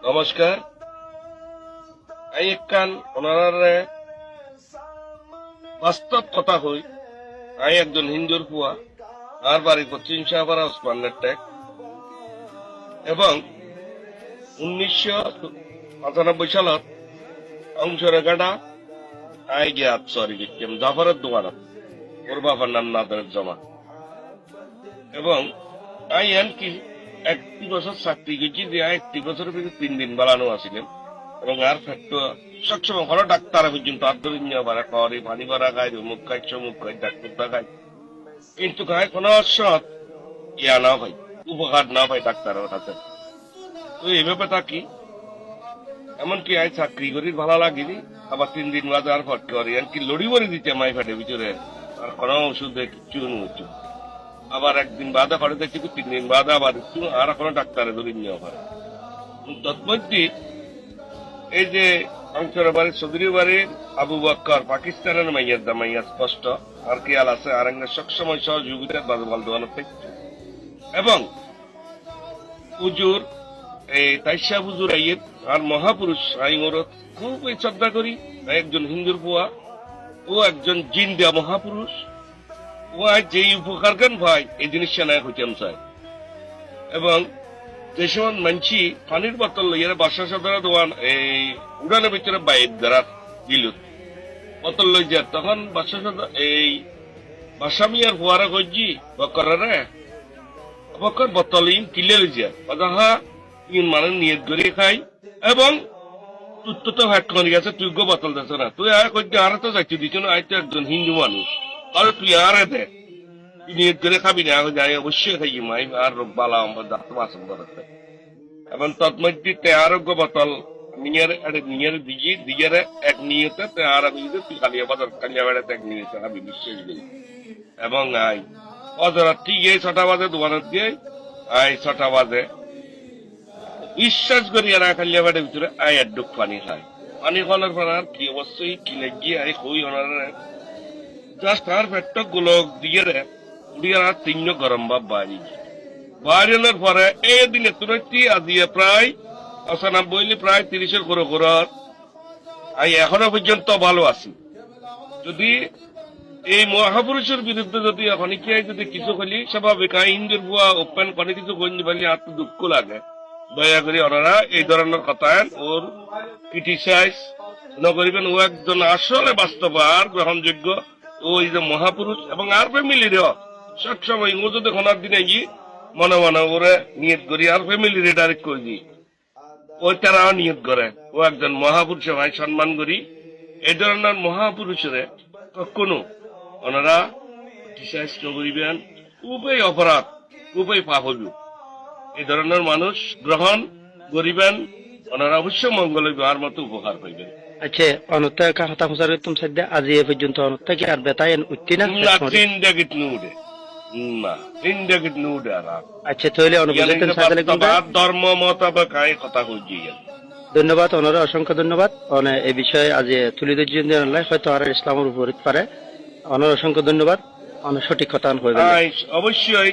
নমস্কার। আই একখান ওনারে বাস্তব কথা হই। আই একজন হিন্দুর ফুয়া। আর বাড়ি পশ্চিম শাহপাড়া ওসমানের টেক এবং 1995 সালত অংশরেখাটা আই গিয়ে সরি গেছিলাম জাফরের দোকানত। ওর বাবার নাম নাদের জমা এবং আই এনকি 1 বছর চাকরি করছি যে 1 বছরের ভিতরে 3 দিন বালানো আসিলেন এবং আর ফ্যাক্টর সবসময় ভালো ডাক্তার পর্যন্ত আদরিন বাড়া খাওয়ারি পানি ভরা খায় মুখ খাই চমুক খাই ডাক্তার খায় কিন্তু খায় কোনো সৎ ইয়া না ভাই উপকার না ভাই ডাক্তারের কাছে। তো এই ব্যাপারটা কি এমনকি আই চাকরি করি ভালো লাগিনি আবার 3 দিন বাদে আর ফট করি এমনকি লড়ি বড়ি দিতে মাই ফেটে ভিতরে আর কোনো ওষুধে কিচ্ছু নয়। আবার একদিন বাদে ফটে দেখছি 3 দিন বাদে আবার একটু আর কোনো ডাক্তারে ধরে নেওয়া হয়। তৎমধ্যে এই যে অংশের বাড়ির চৌধুরী বাড়ির আবু বক্কর পাকিস্তানের মাইয়ের দা মাইয়া স্পষ্ট আর কি আল আছে আর একটা সবসময় সহযোগিতার বাজবাল দোকান থেকে এবং হুজুর এই তাইশা হুজুর আইয়ের আর মহাপুরুষ আই ওর খুবই শ্রদ্ধা করি। একজন হিন্দুর বুয়া ও একজন জিন দেয়া মহাপুরুষ ও আজ যেই উপকার কেন ভাই এই জিনিসটা না হইতাম চাই এবং যে সময় মানছি পানির বোতল লইয়ার বাসা সদরা দোয়ান এই উড়ানের ভিতরে বাইক দ্বারা দিল বোতল লই যায় তখন বাসা সদর এই বাসামিয়ার ফুয়ারা কইছি বকরারে বকর বোতল ইন কিলে লই যায় অজাহা ইন মানে নিয়ত করে খাই এবং তুই তো হ্যাট করে গেছে তুই গো বোতল দেছ না তুই আর কইছি আর তো যাচ্ছি দিছ না আই তো একজন হিন্দু মানুষ আর তুই আরে দে নিয়ত করে খাবি না যাই অবশ্যই খাই মাই আর বালা আমার দাঁত মাসম করতে এবং তৎমধ্যে আরোগ্য বোতল নিয়ের দিগের এক নিয়তে আর আমি তুই কালিয়া বাজার কালিয়া বেড়াতে এক নিয়েছে আমি বিশ্বাস করি এবং আই অজরা ঠিক এই 6টা বাজে দোকানত দিয়ে আই 6টা বাজে বিশ্বাস করি আর কালিয়া বেড়ার ভিতরে আই এক ডুক পানি খাই পানি খাওয়ার পর আর কি অবশ্যই কি লাগিয়ে আই কই ওনার জাস্ট আর পেট গোলক দিয়ে দিয়ে আর 3 গরম ভাব বাড়ির পরে এই দিনে তুরতি আজিয়ে প্রায় 95 প্রায় 30-এর ঘর আমি এখনো পর্যন্ত ভালো আছি। যদি এই মহাপুরুষের বিরুদ্ধে যদি এখন যদি কিছু হলি স্বাভাবিক হিন্দুর বুয়া ওপেন করে কিছু করি বলি আর তো দুঃখ লাগে। দয়া করে ওনারা এই ধরনের কথা ওর ক্রিটিসাইজ নকরিবেন। ও একজন আসলে বাস্তব আর গ্রহণযোগ্য ওই যে মহাপুরুষ এবং আর ফ্যামিলিরও সবসময় ও যদি খোনার দিনে গিয়ে মনে মনে ওরে নিয়ত করি আর ফ্যামিলি ডাইরেক্ট করে দিই ওই তারাও নিয়ত করে ও একজন মহাপুরুষে ভাই সম্মান করি। এই ধরনের মহাপুরুষের কখনো ওনারা ক্রিটিসাইজ করিবেন খুবই অপরাধ খুবই পাপ হইব। এই ধরনের মানুষ গ্রহণ করিবেন ওনারা অবশ্যই মঙ্গল হইব আর মতো উপকার পাইবেন। আচ্ছা অনতা কা হতা হসারে তুম সাদ্দা আজি এ পর্যন্ত অনতা কি আর বেতায়েন উঠতি না জিন্দেগিত নুডে না জিন্দেগিত নুডে আর আচ্ছা তাহলে অনুভূতিতে সাদালে কোনটা ধর্ম মোতাবেক আই কথা কইছি। ধন্যবাদ ওনারা অসংখ্য ধন্যবাদ অনে এই বিষয়ে আজ তুলি ধরছেন আল্লাহ হয়তো আর ইসলামের উপর পারে ওনার অসংখ্য ধন্যবাদ অনেক সঠিক কথা কইবেন অবশ্যই।